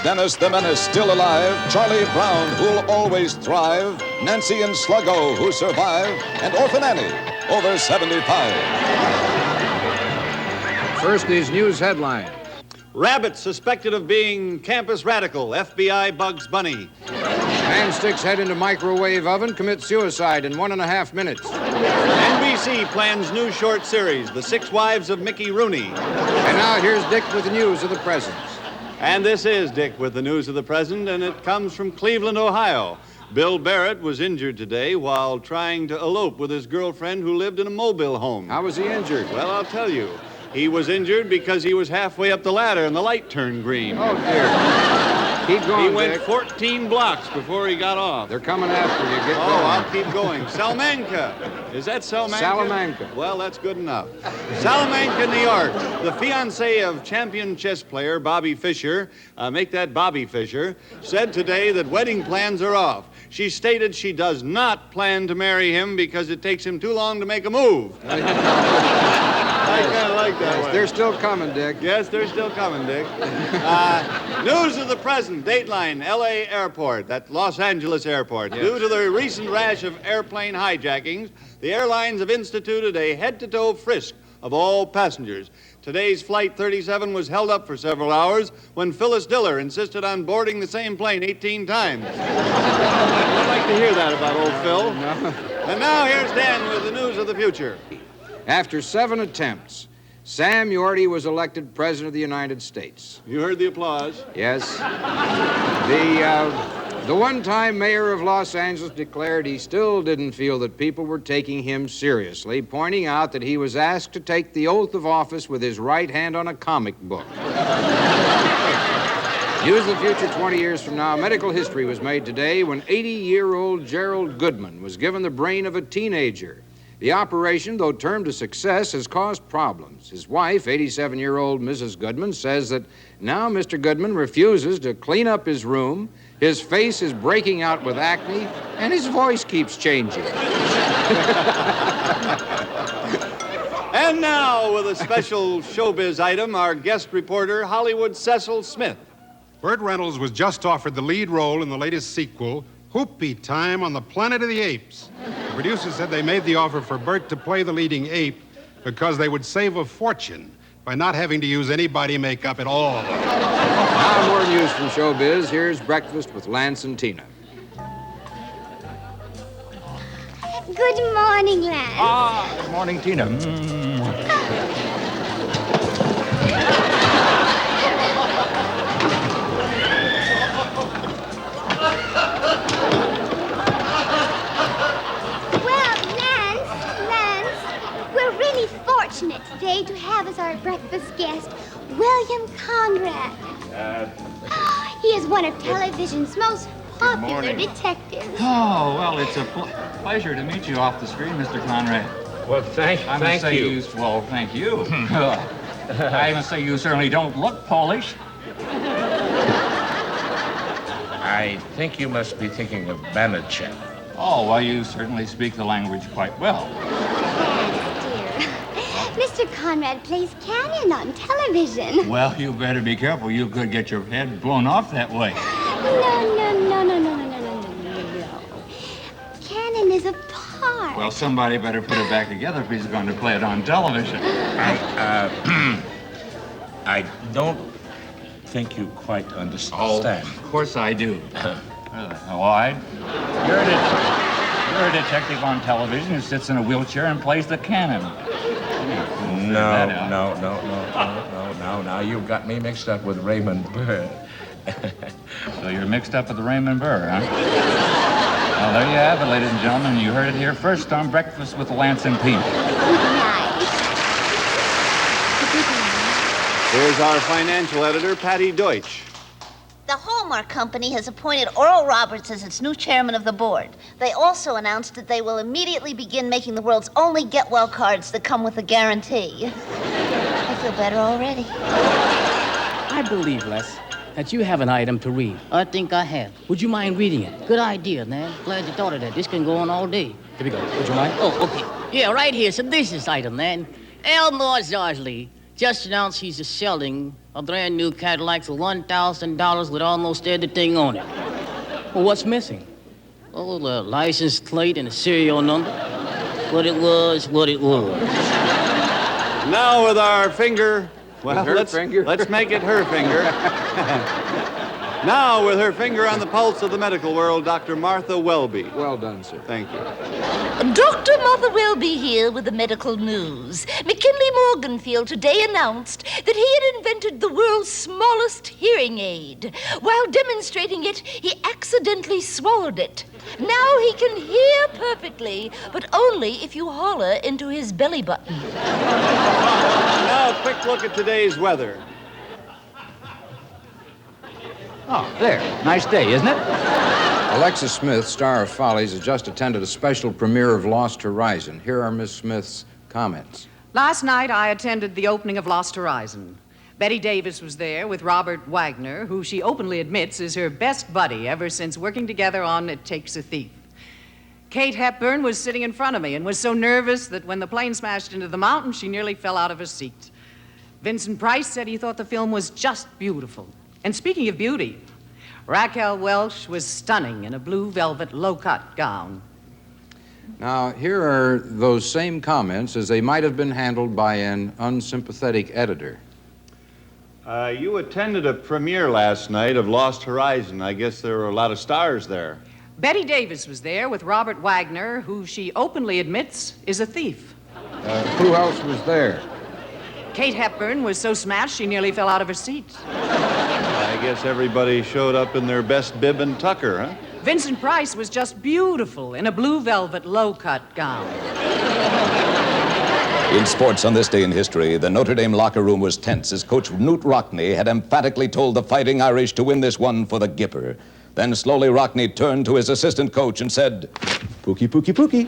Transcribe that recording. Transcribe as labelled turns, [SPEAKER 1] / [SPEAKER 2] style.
[SPEAKER 1] Dennis the Menace still alive, Charlie Brown who'll always thrive, Nancy and Sluggo who survive, and Orphan Annie over 75.
[SPEAKER 2] First, these news headlines.
[SPEAKER 3] Rabbit suspected of being campus radical. FBI Bugs Bunny.
[SPEAKER 2] Man sticks head into microwave oven, commits suicide in 1.5 minutes.
[SPEAKER 3] NBC plans new short series, The Six Wives of Mickey Rooney.
[SPEAKER 2] And now here's Dick with the news of the present.
[SPEAKER 3] And this is Dick with the news of the present, and it comes from Cleveland, Ohio. Bill Barrett was injured today while trying to elope with his girlfriend who lived in a mobile home.
[SPEAKER 2] How was he injured?
[SPEAKER 3] Well, I'll tell you. He was injured because he was halfway up the ladder and the light turned green.
[SPEAKER 2] Oh, dear. Keep going,
[SPEAKER 3] He went
[SPEAKER 2] Dick.
[SPEAKER 3] 14 blocks before he got off.
[SPEAKER 2] They're coming after you. Get going.
[SPEAKER 3] I'll keep going. Salamanca. Is that Salamanca?
[SPEAKER 2] Salamanca.
[SPEAKER 3] Well, that's good enough. Salamanca, New York. The fiancée of champion chess player Bobby Fischer, make that Bobby Fischer, said today that wedding plans are off. She stated she does not plan to marry him because it takes him too long to make a move. I kind of like that one.
[SPEAKER 2] They're still coming, Dick.
[SPEAKER 3] Yes, they're still coming, Dick. News of the present. Dateline, L.A. Airport, that Los Angeles airport.
[SPEAKER 2] Yes.
[SPEAKER 3] Due to the recent rash of airplane hijackings, the airlines have instituted a head-to-toe frisk of all passengers. Today's Flight 37 was held up for several hours when Phyllis Diller insisted on boarding the same plane 18 times. I'd like to hear that about old Phil.
[SPEAKER 2] No.
[SPEAKER 3] And now here's Dan with the news of the future.
[SPEAKER 2] After 7 attempts, Sam Yorty was elected President of the United States.
[SPEAKER 3] You heard the applause.
[SPEAKER 2] Yes. The one-time mayor of Los Angeles declared he still didn't feel that people were taking him seriously, pointing out that he was asked to take the oath of office with his right hand on a comic book. News of the future 20 years from now. Medical history was made today when 80-year-old Gerald Goodman was given the brain of a teenager. The operation, though termed a success, has caused problems. His wife, 87-year-old Mrs. Goodman, says that now Mr. Goodman refuses to clean up his room, his face is breaking out with acne, and his voice keeps changing.
[SPEAKER 3] And now, with a special showbiz item, our guest reporter, Hollywood Cecil Smith.
[SPEAKER 4] Burt Reynolds was just offered the lead role in the latest sequel, Whoopee Time on the Planet of the Apes. The producers said they made the offer for Burt to play the leading ape because they would save a fortune by not having to use any body makeup at all.
[SPEAKER 2] Now more news from showbiz. Here's Breakfast with Lance and Tina.
[SPEAKER 5] Good morning, Lance.
[SPEAKER 6] Good morning, Tina.
[SPEAKER 5] Fortunate today to have as our breakfast guest William Conrad. He is one of television's most popular detectives.
[SPEAKER 6] Oh, well, it's a pleasure to meet you off the screen, Mr. Conrad.
[SPEAKER 7] Well, thank you.
[SPEAKER 6] Well, thank you. I must say you certainly don't look Polish.
[SPEAKER 7] I think you must be thinking of Banachek.
[SPEAKER 6] Oh, well, you certainly speak the language quite well.
[SPEAKER 5] Mr. Conrad plays Canyon on television.
[SPEAKER 6] Well, you better be careful. You could get your head blown off that way.
[SPEAKER 5] No. Canyon is a part.
[SPEAKER 6] Well, somebody better put it back together if he's going to play it on television.
[SPEAKER 7] I don't think you quite understand.
[SPEAKER 6] Oh, of course I do. Why? You're a detective on television who sits in a wheelchair and plays the cannon.
[SPEAKER 7] No. Now you've got me mixed up with Raymond Burr.
[SPEAKER 6] So you're mixed up with the Raymond Burr, huh? Well, there you have it, ladies and gentlemen. You heard it here first on Breakfast with Lance and Tina.
[SPEAKER 3] Here's our financial editor, Patty Deutsch.
[SPEAKER 8] The Hallmark Company has appointed Oral Roberts as its new chairman of the board. They also announced that they will immediately begin making the world's only get-well cards that come with a guarantee. I feel better already.
[SPEAKER 9] I believe, Les, that you have an item to read.
[SPEAKER 10] I think I have.
[SPEAKER 9] Would you mind reading it?
[SPEAKER 10] Good idea, man. Glad you thought of that. This can go on all day.
[SPEAKER 9] Here we go. Would you mind?
[SPEAKER 10] Oh, okay. Yeah, right here. It's a business item, man. Elmore Zarsley just announced he's selling A brand new Cadillac's $1,000 with almost everything on it.
[SPEAKER 9] Well, what's missing?
[SPEAKER 10] Oh, the license plate and the serial number. What it was.
[SPEAKER 3] Now with our finger. Well,
[SPEAKER 2] her finger?
[SPEAKER 3] let's make it her finger. Now, with her finger on the pulse of the medical world, Dr. Martha Welby.
[SPEAKER 2] Well done, sir.
[SPEAKER 3] Thank you.
[SPEAKER 11] Dr. Martha Welby here with the medical news. McKinley Morganfield today announced that he had invented the world's smallest hearing aid. While demonstrating it, he accidentally swallowed it. Now he can hear perfectly, but only if you holler into his belly button.
[SPEAKER 3] Now, a quick look at today's weather.
[SPEAKER 6] Oh, there. Nice day, isn't it?
[SPEAKER 2] Alexis Smith, star of Follies, has just attended a special premiere of Lost Horizon. Here are Miss Smith's comments.
[SPEAKER 12] Last night, I attended the opening of Lost Horizon. Betty Davis was there with Robert Wagner, who she openly admits is her best buddy ever since working together on It Takes a Thief. Kate Hepburn was sitting in front of me and was so nervous that when the plane smashed into the mountain, she nearly fell out of her seat. Vincent Price said he thought the film was just beautiful. And speaking of beauty, Raquel Welch was stunning in a blue velvet low-cut gown.
[SPEAKER 2] Now, here are those same comments as they might have been handled by an unsympathetic editor.
[SPEAKER 3] You attended a premiere last night of Lost Horizon. I guess there were a lot of stars there.
[SPEAKER 12] Betty Davis was there with Robert Wagner, who she openly admits is a thief.
[SPEAKER 2] Who else was there?
[SPEAKER 12] Kate Hepburn was so smashed she nearly fell out of her seat.
[SPEAKER 3] I guess everybody showed up in their best bib and tucker, huh?
[SPEAKER 12] Vincent Price was just beautiful in a blue velvet low-cut gown.
[SPEAKER 1] In sports on this day in history, the Notre Dame locker room was tense as Coach Newt Rockne had emphatically told the Fighting Irish to win this one for the Gipper. Then slowly Rockne turned to his assistant coach and said, "Pookie, pookie, pookie."